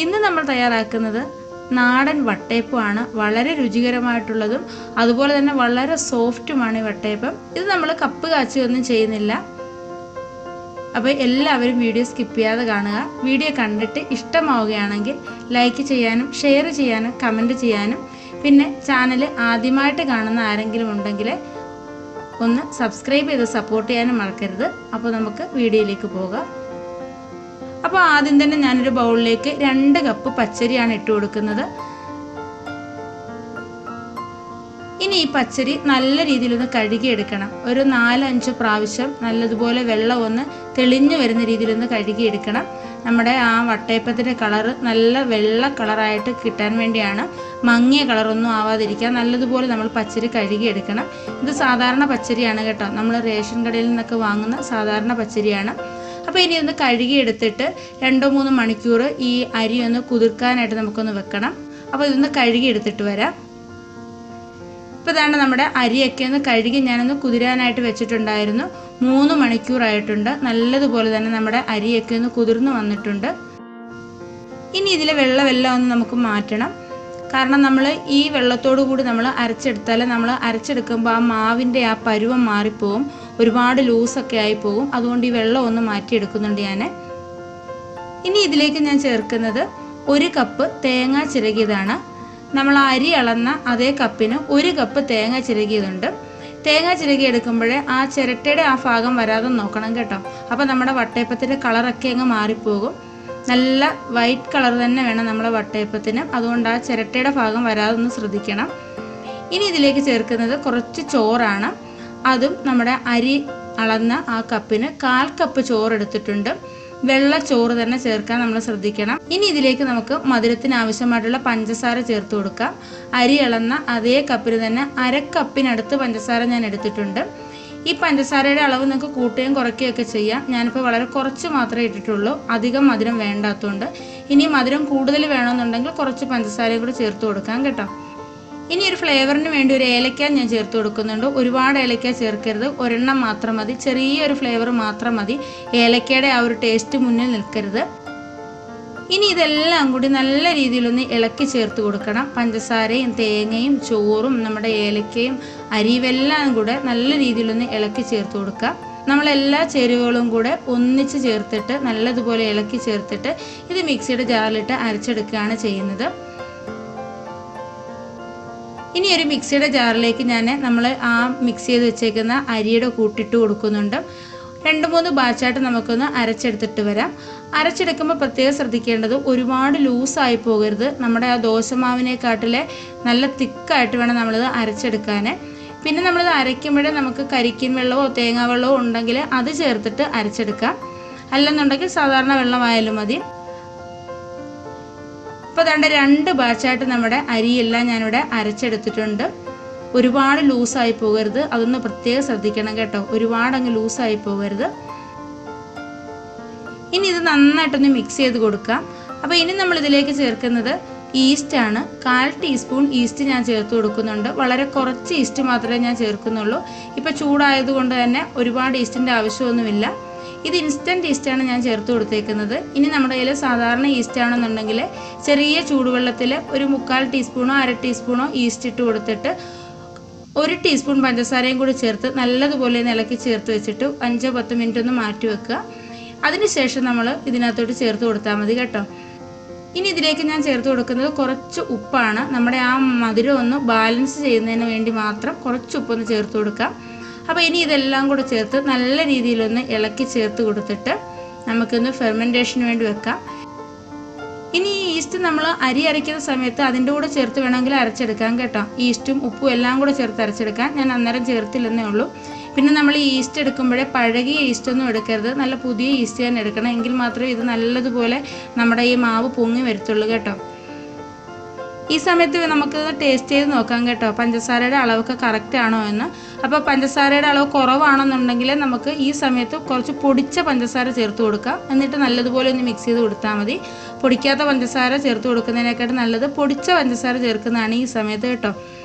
ഇന്ന് നമ്മൾ തയ്യാറാക്കുന്നത് നാടൻ വട്ടയപ്പമാണ്. വളരെ രുചികരമായിട്ടുള്ളതും അതുപോലെ തന്നെ വളരെ സോഫ്റ്റുമാണ് ഈ വട്ടയപ്പം. ഇത് നമ്മൾ കപ്പ് കാച്ചുകയൊന്നും ചെയ്യുന്നില്ല. അപ്പോൾ എല്ലാവരും വീഡിയോ സ്കിപ്പ് ചെയ്യാതെ കാണുക. വീഡിയോ കണ്ടിട്ട് ഇഷ്ടമാവുകയാണെങ്കിൽ ലൈക്ക് ചെയ്യാനും ഷെയർ ചെയ്യാനും കമൻറ്റ് ചെയ്യാനും പിന്നെ ചാനൽ ആദ്യമായിട്ട് കാണുന്ന ആരെങ്കിലും ഉണ്ടെങ്കിൽ ഒന്ന് സബ്സ്ക്രൈബ് ചെയ്ത് സപ്പോർട്ട് ചെയ്യാനും മറക്കരുത്. അപ്പോൾ നമുക്ക് വീഡിയോയിലേക്ക് പോകാം. അപ്പോൾ ആദ്യം തന്നെ ഞാനൊരു ബൗളിലേക്ക് 2 കപ്പ് പച്ചരിയാണ് ഇട്ട് കൊടുക്കുന്നത്. ഇനി ഈ പച്ചരി നല്ല രീതിയിലൊന്ന് കഴുകിയെടുക്കണം. ഒരു 4-5 പ്രാവശ്യം നല്ലതുപോലെ വെള്ളം ഒന്ന് തെളിഞ്ഞു വരുന്ന രീതിയിലൊന്ന് കഴുകിയെടുക്കണം. നമ്മുടെ ആ വട്ടയപ്പത്തിൻ്റെ കളറ് നല്ല വെള്ള കളറായിട്ട് കിട്ടാൻ വേണ്ടിയാണ്. മങ്ങിയ കളറൊന്നും ആവാതിരിക്കാൻ നല്ലതുപോലെ നമ്മൾ പച്ചരി കഴുകിയെടുക്കണം. ഇത് സാധാരണ പച്ചരിയാണ് കേട്ടോ, നമ്മൾ റേഷൻ കടയിൽ നിന്നൊക്കെ വാങ്ങുന്ന സാധാരണ പച്ചരിയാണ്. അപ്പോൾ ഇനി ഒന്ന് കഴുകിയെടുത്തിട്ട് 2-3 മണിക്കൂർ ഈ അരി ഒന്ന് കുതിർക്കാനായിട്ട് നമുക്കൊന്ന് വെക്കണം. അപ്പോൾ ഇതൊന്ന് കഴുകിയെടുത്തിട്ട് വരാം. ഇപ്പോൾ ഇതാണ് നമ്മുടെ അരിയൊക്കെ ഒന്ന് കഴുകി ഞാനൊന്ന് കുതിരാനായിട്ട് വെച്ചിട്ടുണ്ടായിരുന്നു. 3 മണിക്കൂറായിട്ടുണ്ട്. നല്ലതുപോലെ തന്നെ നമ്മുടെ അരിയൊക്കെ ഒന്ന് കുതിർന്ന് വന്നിട്ടുണ്ട്. ഇനി ഇതിലെ വെള്ളമെല്ലാം ഒന്ന് നമുക്ക് മാറ്റണം. കാരണം നമ്മൾ ഈ വെള്ളത്തോടു കൂടി നമ്മൾ അരച്ചെടുത്താൽ നമ്മൾ അരച്ചെടുക്കുമ്പോൾ ആ മാവിൻ്റെ ആ പരുവം മാറിപ്പോവും, ഒരുപാട് ലൂസൊക്കെ ആയിപ്പോകും. അതുകൊണ്ട് ഈ വെള്ളം ഒന്ന് മാറ്റിയെടുക്കുന്നുണ്ട് ഞാൻ. ഇനി ഇതിലേക്ക് ഞാൻ ചേർക്കുന്നത് 1 കപ്പ് തേങ്ങ ചിരകിയതാണ്. നമ്മൾ അരി അളന്ന അതേ കപ്പിന് 1 കപ്പ് തേങ്ങ ചിരകിയതുണ്ട്. തേങ്ങ ചിരകി എടുക്കുമ്പോഴേ ആ ചിരട്ടയുടെ ആ ഭാഗം വരാതെ നോക്കണം കേട്ടോ. അപ്പോൾ നമ്മുടെ വട്ടയപ്പത്തിൻ്റെ കളറൊക്കെ അങ്ങ് മാറിപ്പോകും. നല്ല വൈറ്റ് കളർ തന്നെ വേണം നമ്മളെ വട്ടയപ്പത്തിന്. അതുകൊണ്ട് ആ ചിരട്ടയുടെ ഭാഗം വരാതെ ഒന്ന് ശ്രദ്ധിക്കണം. ഇനി ഇതിലേക്ക് ചേർക്കുന്നത് കുറച്ച് ചോറാണ്. അതും നമ്മുടെ അരി അളന്ന ആ കപ്പിന് 1/4 കപ്പ് ചോറ് എടുത്തിട്ടുണ്ട്. വെള്ള ചോറ് തന്നെ ചേർക്കാൻ നമ്മൾ ശ്രദ്ധിക്കണം. ഇനി ഇതിലേക്ക് നമുക്ക് മധുരത്തിന് ആവശ്യമായിട്ടുള്ള പഞ്ചസാര ചേർത്ത് കൊടുക്കാം. അരി അളന്ന അതേ കപ്പിന് തന്നെ 1/2 കപ്പിനടുത്ത് പഞ്ചസാര ഞാൻ എടുത്തിട്ടുണ്ട്. ഈ പഞ്ചസാരയുടെ അളവ് നിങ്ങൾക്ക് കൂട്ടുകയും കുറയ്ക്കുകയൊക്കെ ചെയ്യാം. ഞാനിപ്പോൾ വളരെ കുറച്ച് മാത്രമേ ഇട്ടിട്ടുള്ളൂ, അധികം മധുരം വേണ്ടാത്തതുകൊണ്ട്. ഇനി മധുരം കൂടുതൽ വേണമെന്നുണ്ടെങ്കിൽ കുറച്ച് പഞ്ചസാരയും കൂടി ചേർത്ത് കൊടുക്കാം കേട്ടോ. ഇനി ഒരു ഫ്ലേവറിന് വേണ്ടി ഒരു ഏലക്ക ഞാൻ ചേർത്ത് കൊടുക്കുന്നുണ്ട്. ഒരുപാട് ഏലക്ക ചേർക്കരുത്, 1 മാത്രം മതി. ചെറിയൊരു ഫ്ലേവർ മാത്രം മതി, ഏലക്കയുടെ ആ ഒരു ടേസ്റ്റ് മുന്നിൽ നിൽക്കരുത്. ഇനി ഇതെല്ലാം കൂടി നല്ല രീതിയിലൊന്ന് ഇളക്കി ചേർത്ത് കൊടുക്കണം. പഞ്ചസാരയും തേങ്ങയും ചോറും നമ്മുടെ ഏലക്കയും അരിവെല്ലാം കൂടെ നല്ല രീതിയിലൊന്ന് ഇളക്കി ചേർത്ത് കൊടുക്കുക. നമ്മളെല്ലാ ചേരുവകളും കൂടെ ഒന്നിച്ച് ചേർത്തിട്ട് നല്ലതുപോലെ ഇളക്കി ചേർത്തിട്ട് ഇത് മിക്സിയുടെ ജാറിലിട്ട് അരച്ചെടുക്കുകയാണ് ചെയ്യുന്നത്. ഇനി ഒരു മിക്സിയുടെ ജാറിലേക്ക് നമ്മൾ ആ മിക്സ് ചെയ്ത് വെച്ചേക്കുന്ന അരിയുടെ കൂട്ടിട്ട് കൊടുക്കുന്നുണ്ട്. 2-3 ബാച്ചായിട്ട് നമുക്കൊന്ന് അരച്ചെടുത്തിട്ട് വരാം. അരച്ചെടുക്കുമ്പോൾ പ്രത്യേകം ശ്രദ്ധിക്കേണ്ടത് ഒരുപാട് ലൂസായി പോകരുത്. നമ്മുടെ ആ ദോശമാവിനെക്കാട്ടിലെ നല്ല തിക്കായിട്ട് വേണം നമ്മളിത് അരച്ചെടുക്കാൻ. പിന്നെ നമ്മളിത് അരയ്ക്കുമ്പോഴേ നമുക്ക് കരിക്കിൻ വെള്ളമോ തേങ്ങാ വെള്ളമോ ഉണ്ടെങ്കിൽ അത് ചേർത്തിട്ട് അരച്ചെടുക്കാം. അല്ലെന്നുണ്ടെങ്കിൽ സാധാരണ വെള്ളമായാലും മതി. ഇപ്പോൾ ദാണ്ട് 2 ബാച്ചായിട്ട് നമ്മുടെ അരിയെല്ലാം ഞാനിവിടെ അരച്ചെടുത്തിട്ടുണ്ട്. ഒരുപാട് ലൂസായി പോകരുത്, അതൊന്ന് പ്രത്യേകം ശ്രദ്ധിക്കണം കേട്ടോ. ഒരുപാട് അങ്ങ് ലൂസായി പോകരുത്. ഇനി ഇത് നന്നായിട്ടൊന്ന് മിക്സ് ചെയ്ത് കൊടുക്കാം. അപ്പോൾ ഇനി നമ്മൾ ഇതിലേക്ക് ചേർക്കുന്നത് ഈസ്റ്റാണ്. 1/4 ടീസ്പൂൺ ഈസ്റ്റ് ഞാൻ ചേർത്ത് കൊടുക്കുന്നുണ്ട്. വളരെ കുറച്ച് ഈസ്റ്റ് മാത്രമേ ഞാൻ ചേർക്കുന്നുള്ളൂ. ഇപ്പോൾ ചൂടായതുകൊണ്ട് തന്നെ ഒരുപാട് ഈസ്റ്റിൻ്റെ ആവശ്യമൊന്നുമില്ല. ഇത് ഇൻസ്റ്റൻറ്റ് ഈസ്റ്റാണ് ഞാൻ ചേർത്ത് കൊടുത്തേക്കുന്നത്. ഇനി നമ്മുടെ കയ്യിൽ സാധാരണ ഈസ്റ്റ് ആണെന്നുണ്ടെങ്കിൽ ചെറിയ ചൂടുവെള്ളത്തിൽ ഒരു 1/4 ടീസ്പൂണോ 1/2 ടീസ്പൂണോ ഈസ്റ്റ് ഇട്ട് കൊടുത്തിട്ട് 1 ടീസ്പൂൺ പഞ്ചസാരയും കൂടി ചേർത്ത് നല്ലതുപോലെ ഇളക്കി ചേർത്ത് വെച്ചിട്ട് 5-10 മിനിറ്റ് ഒന്ന് മാറ്റി വെക്കുക. അതിനുശേഷം നമ്മൾ ഇതിനകത്തോട്ട് ചേർത്ത് കൊടുത്താൽ മതി കേട്ടോ. ഇനി ഇതിലേക്ക് ഞാൻ ചേർത്ത് കൊടുക്കുന്നത് കുറച്ച് ഉപ്പാണ്. നമ്മുടെ ആ മധുരം ഒന്ന് ബാലൻസ് ചെയ്യുന്നതിന് വേണ്ടി മാത്രം കുറച്ച് ഉപ്പൊന്ന് ചേർത്ത് കൊടുക്കാം. അപ്പോൾ ഇനി ഇതെല്ലാം കൂടെ ചേർത്ത് നല്ല രീതിയിലൊന്ന് ഇളക്കി ചേർത്ത് കൊടുത്തിട്ട് നമുക്കൊന്ന് ഫെർമെൻറ്റേഷന് വേണ്ടി വെക്കാം. ഇനി ഈ ഈസ്റ്റ് നമ്മൾ അരി അരയ്ക്കുന്ന സമയത്ത് അതിൻ്റെ കൂടെ ചേർത്ത് വേണമെങ്കിൽ അരച്ചെടുക്കാം കേട്ടോ. ഈസ്റ്റും ഉപ്പും എല്ലാം കൂടെ ചേർത്ത് അരച്ചെടുക്കാം. ഞാൻ അന്നേരം ചേർത്തില്ലെന്നേ ഉള്ളൂ. പിന്നെ നമ്മൾ ഈ ഈസ്റ്റ് എടുക്കുമ്പോഴേ പഴകിയ ഈസ്റ്റൊന്നും എടുക്കരുത്, നല്ല പുതിയ ഈസ്റ്റ് തന്നെ എടുക്കണം. എങ്കിൽ മാത്രമേ ഇത് നല്ലതുപോലെ നമ്മുടെ ഈ മാവ് പൊങ്ങി വരത്തുള്ളൂ കേട്ടോ. ഈ സമയത്ത് നമുക്ക് ടേസ്റ്റ് ചെയ്ത് നോക്കാം കേട്ടോ, പഞ്ചസാരയുടെ അളവൊക്കെ കറക്റ്റ് ആണോ എന്ന്. അപ്പോൾ പഞ്ചസാരയുടെ അളവ് കുറവാണെന്നുണ്ടെങ്കിൽ നമുക്ക് ഈ സമയത്ത് കുറച്ച് പൊടിച്ച പഞ്ചസാര ചേർത്ത് കൊടുക്കാം. എന്നിട്ട് നല്ലതുപോലെ ഒന്ന് മിക്സ് ചെയ്ത് കൊടുത്താൽ മതി. പൊടിക്കാത്ത പഞ്ചസാര ചേർത്ത് കൊടുക്കുന്നതിനേക്കാട്ട് നല്ലത് പൊടിച്ച പഞ്ചസാര ചേർക്കുന്നതാണ് ഈ സമയത്ത് കേട്ടോ.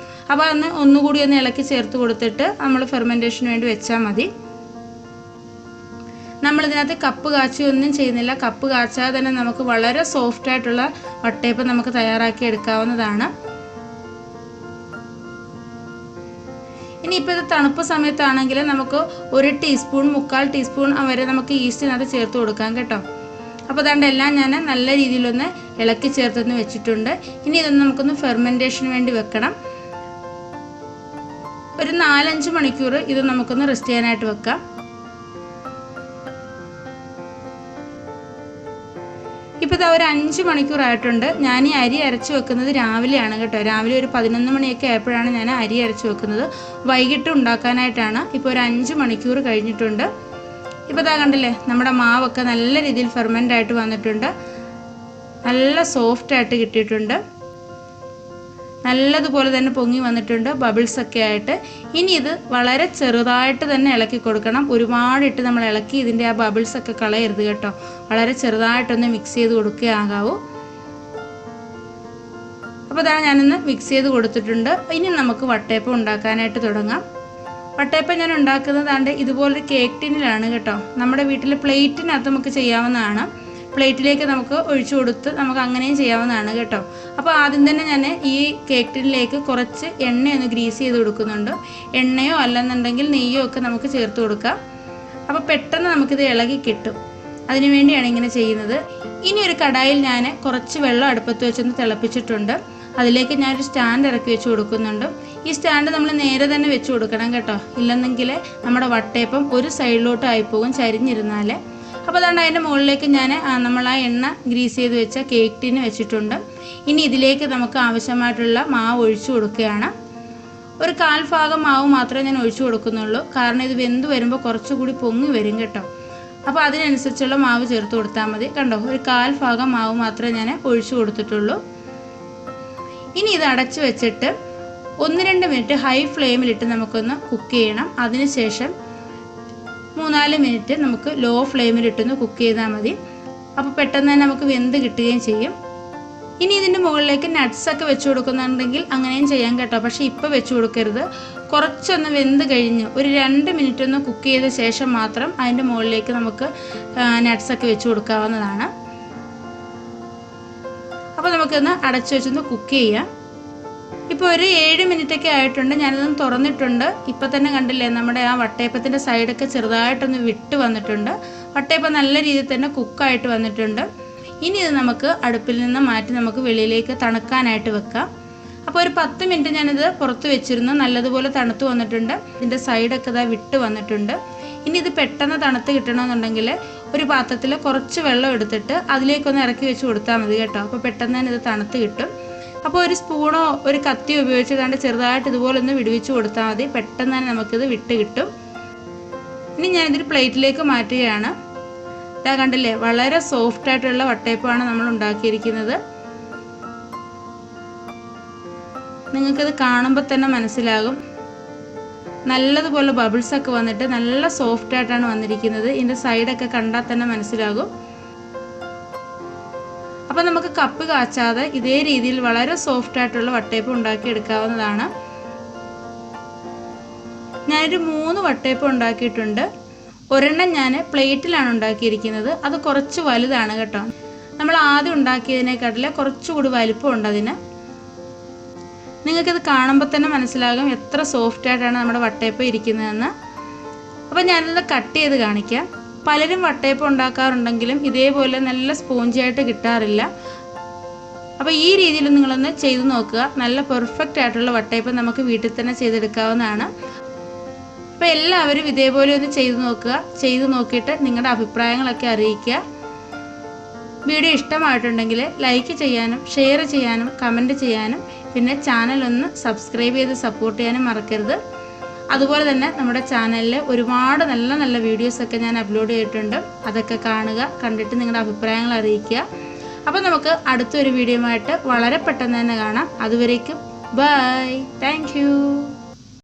അപ്പോൾ ഒന്നുകൂടി ഒന്ന് ഇളക്കി ചേർത്ത് കൊടുത്തിട്ട് നമ്മൾ ഫെർമെൻറ്റേഷന് വേണ്ടി വെച്ചാൽ മതി. നമ്മളിതിനകത്ത് കപ്പ് കാച്ചുകയൊന്നും ചെയ്യുന്നില്ല. കപ്പ് കാച്ചാതെ തന്നെ നമുക്ക് വളരെ സോഫ്റ്റായിട്ടുള്ള വട്ടയപ്പം നമുക്ക് തയ്യാറാക്കി എടുക്കാവുന്നതാണ്. ഇനിയിപ്പോൾ ഇത് തണുപ്പ് സമയത്താണെങ്കിൽ നമുക്ക് 1 ടീസ്പൂൺ 1/4 ടീസ്പൂൺ വരെ നമുക്ക് ഈസ്റ്റിനകത്ത് ചേർത്ത് കൊടുക്കാം കേട്ടോ. അപ്പോൾ അതുകൊണ്ട് എല്ലാം ഞാൻ നല്ല രീതിയിലൊന്ന് ഇളക്കി ചേർത്തൊന്ന് വെച്ചിട്ടുണ്ട്. ഇനി ഇതൊന്ന് നമുക്കൊന്ന് ഫെർമെൻറ്റേഷന് വേണ്ടി വെക്കണം. ഒരു 4-5 മണിക്കൂർ ഇത് നമുക്കൊന്ന് റെസ്റ്റ് ചെയ്യാനായിട്ട് വെക്കാം. ഇപ്പോൾ ഇത് ഒരു 5 മണിക്കൂറായിട്ടുണ്ട്. ഞാൻ ഈ അരി അരച്ച് വെക്കുന്നത് രാവിലെയാണ് കേട്ടോ. രാവിലെ ഒരു 11 മണിയൊക്കെ ആയപ്പോഴാണ് ഞാൻ അരി അരച്ച് വെക്കുന്നത്. വൈകിട്ട് ഉണ്ടാക്കാനായിട്ടാണ്. ഇപ്പോൾ ഒരു 5 മണിക്കൂർ കഴിഞ്ഞിട്ടുണ്ട്. ഇപ്പോൾ ഇതാ കണ്ടില്ലേ, നമ്മുടെ മാവൊക്കെ നല്ല രീതിയിൽ ഫെർമെൻ്റ് ആയിട്ട് വന്നിട്ടുണ്ട്. നല്ല സോഫ്റ്റായിട്ട് കിട്ടിയിട്ടുണ്ട്. നല്ലതുപോലെ തന്നെ പൊങ്ങി വന്നിട്ടുണ്ട്, ബബിൾസൊക്കെ ആയിട്ട്. ഇനി ഇത് വളരെ ചെറുതായിട്ട് തന്നെ ഇളക്കി കൊടുക്കണം. ഒരുപാടിട്ട് നമ്മൾ ഇളക്കി ഇതിൻ്റെ ആ ബബിൾസൊക്കെ കളയരുത് കേട്ടോ. വളരെ ചെറുതായിട്ടൊന്ന് മിക്സ് ചെയ്ത് കൊടുക്കുക ആകാവൂ. അപ്പോൾ അതാണ് ഞാനൊന്ന് മിക്സ് ചെയ്ത് കൊടുത്തിട്ടുണ്ട്. ഇനി നമുക്ക് വട്ടയപ്പം ഉണ്ടാക്കാനായിട്ട് തുടങ്ങാം. വട്ടയപ്പം ഞാൻ ഉണ്ടാക്കുന്നതാണ്ട് ഇതുപോലൊരു കേക്ക് ടിന്നിലാണ് കേട്ടോ. നമ്മുടെ വീട്ടിൽ പ്ലേറ്റിനകത്ത് നമുക്ക് ചെയ്യാവുന്നതാണ്. പ്ലേറ്റിലേക്ക് നമുക്ക് ഒഴിച്ചു കൊടുത്ത് നമുക്ക് അങ്ങനെയും ചെയ്യാവുന്നതാണ് കേട്ടോ. അപ്പോൾ ആദ്യം തന്നെ ഞാൻ ഈ കേക്ക് ടിന്നിലേക്ക് കുറച്ച് എണ്ണയൊന്ന് ഗ്രീസ് ചെയ്ത് കൊടുക്കുന്നുണ്ട്. എണ്ണയോ അല്ലെന്നുണ്ടെങ്കിൽ നെയ്യോ ഒക്കെ നമുക്ക് ചേർത്ത് കൊടുക്കാം. അപ്പോൾ പെട്ടെന്ന് നമുക്കിത് ഇളകി കിട്ടും. അതിനു വേണ്ടിയാണ് ഇങ്ങനെ ചെയ്യുന്നത്. ഇനി ഒരു കടായിൽ ഞാൻ കുറച്ച് വെള്ളം അടുപ്പത്ത് വെച്ചൊന്ന് തിളപ്പിച്ചിട്ടുണ്ട്. അതിലേക്ക് ഞാനൊരു സ്റ്റാൻഡ് ഇറക്കി വെച്ച് കൊടുക്കുന്നുണ്ട്. ഈ സ്റ്റാൻഡ് നമ്മൾ നേരെ തന്നെ വെച്ച് കൊടുക്കണം കേട്ടോ. ഇല്ലെന്നെങ്കിൽ നമ്മുടെ വട്ടയപ്പം ഒരു സൈഡിലോട്ട് ആയിപ്പോകും ചരിഞ്ഞിരുന്നാൽ. അപ്പോൾ അതുകൊണ്ട് അതിൻ്റെ മുകളിലേക്ക് ഞാൻ നമ്മൾ ആ എണ്ണ ഗ്രീസ് ചെയ്ത് വെച്ച കേക്ക് ടിന് വെച്ചിട്ടുണ്ട്. ഇനി ഇതിലേക്ക് നമുക്ക് ആവശ്യമായിട്ടുള്ള മാവ് ഒഴിച്ചു കൊടുക്കുകയാണ്. ഒരു 1/4 ഭാഗം മാവ് മാത്രമേ ഞാൻ ഒഴിച്ചു കൊടുക്കുന്നുള്ളൂ. കാരണം ഇത് വെന്ത് വരുമ്പോൾ കുറച്ചുകൂടി പൊങ്ങി വരും കേട്ടോ. അപ്പോൾ അതിനനുസരിച്ചുള്ള മാവ് ചേർത്ത് കൊടുത്താൽ മതി. കണ്ടോ, ഒരു 1/4 ഭാഗം മാവ് മാത്രമേ ഞാൻ ഒഴിച്ചു കൊടുത്തിട്ടുള്ളൂ. ഇനി ഇത് അടച്ചു വെച്ചിട്ട് 1-2 മിനിറ്റ് ഹൈ ഫ്ലെയിമിലിട്ട് നമുക്കൊന്ന് കുക്ക് ചെയ്യണം. അതിനുശേഷം 3-4 മിനിറ്റ് നമുക്ക് ലോ ഫ്ലെയിമിലിട്ടൊന്ന് കുക്ക് ചെയ്താൽ മതി. അപ്പോൾ പെട്ടെന്ന് തന്നെ നമുക്ക് വെന്ത് കിട്ടുകയും ചെയ്യും. ഇനി ഇതിൻ്റെ മുകളിലേക്ക് നട്ട്സൊക്കെ വെച്ച് കൊടുക്കുന്നുണ്ടെങ്കിൽ അങ്ങനെയും ചെയ്യാം കേട്ടോ. പക്ഷേ ഇപ്പോൾ വെച്ച് കൊടുക്കരുത്. കുറച്ചൊന്ന് വെന്ത് കഴിഞ്ഞ് ഒരു 2 മിനിറ്റ് ഒന്ന് കുക്ക് ചെയ്ത ശേഷം മാത്രം അതിൻ്റെ മുകളിലേക്ക് നമുക്ക് നട്ട്സൊക്കെ വെച്ച് കൊടുക്കാവുന്നതാണ്. അപ്പോൾ നമുക്കൊന്ന് അടച്ചു വെച്ചൊന്ന് കുക്ക് ചെയ്യാം. ഇപ്പോൾ ഒരു 7 മിനിറ്റൊക്കെ ആയിട്ടുണ്ട്. ഞാനതൊന്ന് തുറന്നിട്ടുണ്ട്. ഇപ്പോൾ തന്നെ കണ്ടില്ലേ, നമ്മുടെ ആ വട്ടയപ്പത്തിൻ്റെ സൈഡൊക്കെ ചെറുതായിട്ടൊന്ന് വിട്ട് വന്നിട്ടുണ്ട്. വട്ടയപ്പം നല്ല രീതിയിൽ തന്നെ കുക്കായിട്ട് വന്നിട്ടുണ്ട്. ഇനി ഇത് നമുക്ക് അടുപ്പിൽ നിന്ന് മാറ്റി നമുക്ക് വെളിയിലേക്ക് തണുക്കാനായിട്ട് വെക്കാം. അപ്പോൾ ഒരു 10 മിനിറ്റ് ഞാനിത് പുറത്ത് വെച്ചിരുന്നു. നല്ലതുപോലെ തണുത്ത് വന്നിട്ടുണ്ട്. ഇതിൻ്റെ സൈഡൊക്കെ ഇതാ വിട്ട് വന്നിട്ടുണ്ട്. ഇനി ഇത് പെട്ടെന്ന് തണുത്ത് കിട്ടണമെന്നുണ്ടെങ്കിൽ ഒരു പാത്രത്തിൽ കുറച്ച് വെള്ളം എടുത്തിട്ട് അതിലേക്കൊന്ന് ഇറക്കി വെച്ച് കൊടുത്താൽ മതി കേട്ടോ. അപ്പോൾ പെട്ടെന്ന് തന്നെ ഇത് തണുത്ത് കിട്ടും. അപ്പോൾ ഒരു സ്പൂണോ ഒരു കത്തിയോ ഉപയോഗിച്ച് കണ്ട് ചെറുതായിട്ട് ഇതുപോലെ ഒന്ന് വിടുവിച്ച് കൊടുത്താൽ മതി. പെട്ടെന്ന് തന്നെ നമുക്കിത് വിട്ട് കിട്ടും. ഇനി ഞാനിതൊരു പ്ലേറ്റിലേക്ക് മാറ്റുകയാണ്. ഇതാ കണ്ടില്ലേ, വളരെ സോഫ്റ്റായിട്ടുള്ള വട്ടയപ്പമാണ് നമ്മൾ ഉണ്ടാക്കിയിരിക്കുന്നത്. നിങ്ങൾക്കിത് കാണുമ്പോൾ തന്നെ മനസ്സിലാകും. നല്ലതുപോലെ ബബിൾസൊക്കെ വന്നിട്ട് നല്ല സോഫ്റ്റായിട്ടാണ് വന്നിരിക്കുന്നത്. ഇതിൻ്റെ സൈഡൊക്കെ കണ്ടാൽ തന്നെ മനസ്സിലാകും. അപ്പോൾ നമുക്ക് കപ്പ് കാച്ചാതെ ഇതേ രീതിയിൽ വളരെ സോഫ്റ്റായിട്ടുള്ള വട്ടയപ്പം ഉണ്ടാക്കിയെടുക്കാവുന്നതാണ്. ഞാനൊരു 3 വട്ടയപ്പം ഉണ്ടാക്കിയിട്ടുണ്ട്. ഒരെണ്ണം ഞാൻ പ്ലേറ്റിലാണ് ഉണ്ടാക്കിയിരിക്കുന്നത്. അത് കുറച്ച് വലുതാണ് കേട്ടോ. നമ്മൾ ആദ്യം ഉണ്ടാക്കിയതിനേക്കാട്ടിൽ കുറച്ചുകൂടി വലിപ്പമുണ്ട് അതിന്. നിങ്ങൾക്കിത് കാണുമ്പോൾ തന്നെ മനസ്സിലാകും എത്ര സോഫ്റ്റായിട്ടാണ് നമ്മുടെ വട്ടയപ്പം ഇരിക്കുന്നതെന്ന്. അപ്പോൾ ഞാനിത് കട്ട് ചെയ്ത് കാണിക്കാം. പലരും വട്ടയപ്പം ഉണ്ടാക്കാറുണ്ടെങ്കിലും ഇതേപോലെ നല്ല സ്പോഞ്ചായിട്ട് കിട്ടാറില്ല. അപ്പോൾ ഈ രീതിയിൽ നിങ്ങളൊന്ന് ചെയ്ത് നോക്കുക. നല്ല പെർഫെക്റ്റ് ആയിട്ടുള്ള വട്ടയപ്പം നമുക്ക് വീട്ടിൽ തന്നെ ചെയ്തെടുക്കാവുന്നതാണ്. അപ്പോൾ എല്ലാവരും ഇതേപോലെ ഒന്ന് ചെയ്ത് നോക്കുക. ചെയ്ത് നോക്കിയിട്ട് നിങ്ങളുടെ അഭിപ്രായങ്ങളൊക്കെ അറിയിക്കുക. വീഡിയോ ഇഷ്ടമായിട്ടുണ്ടെങ്കിൽ ലൈക്ക് ചെയ്യാനും ഷെയർ ചെയ്യാനും കമൻറ്റ് ചെയ്യാനും പിന്നെ ചാനൽ ഒന്ന് സബ്സ്ക്രൈബ് ചെയ്ത് സപ്പോർട്ട് ചെയ്യാനും മറക്കരുത്. അതുപോലെ തന്നെ നമ്മുടെ ചാനലിൽ ഒരുപാട് നല്ല നല്ല വീഡിയോസൊക്കെ ഞാൻ അപ്ലോഡ് ചെയ്തിട്ടുണ്ട്. അതൊക്കെ കാണുക. കണ്ടിട്ട് നിങ്ങളുടെ അഭിപ്രായങ്ങൾ അറിയിക്കുക. അപ്പോൾ നമുക്ക് അടുത്തൊരു വീഡിയോയുമായിട്ട് വളരെ പെട്ടെന്ന് തന്നെ കാണാം. അതുവരേക്കും ബൈ. Thank you.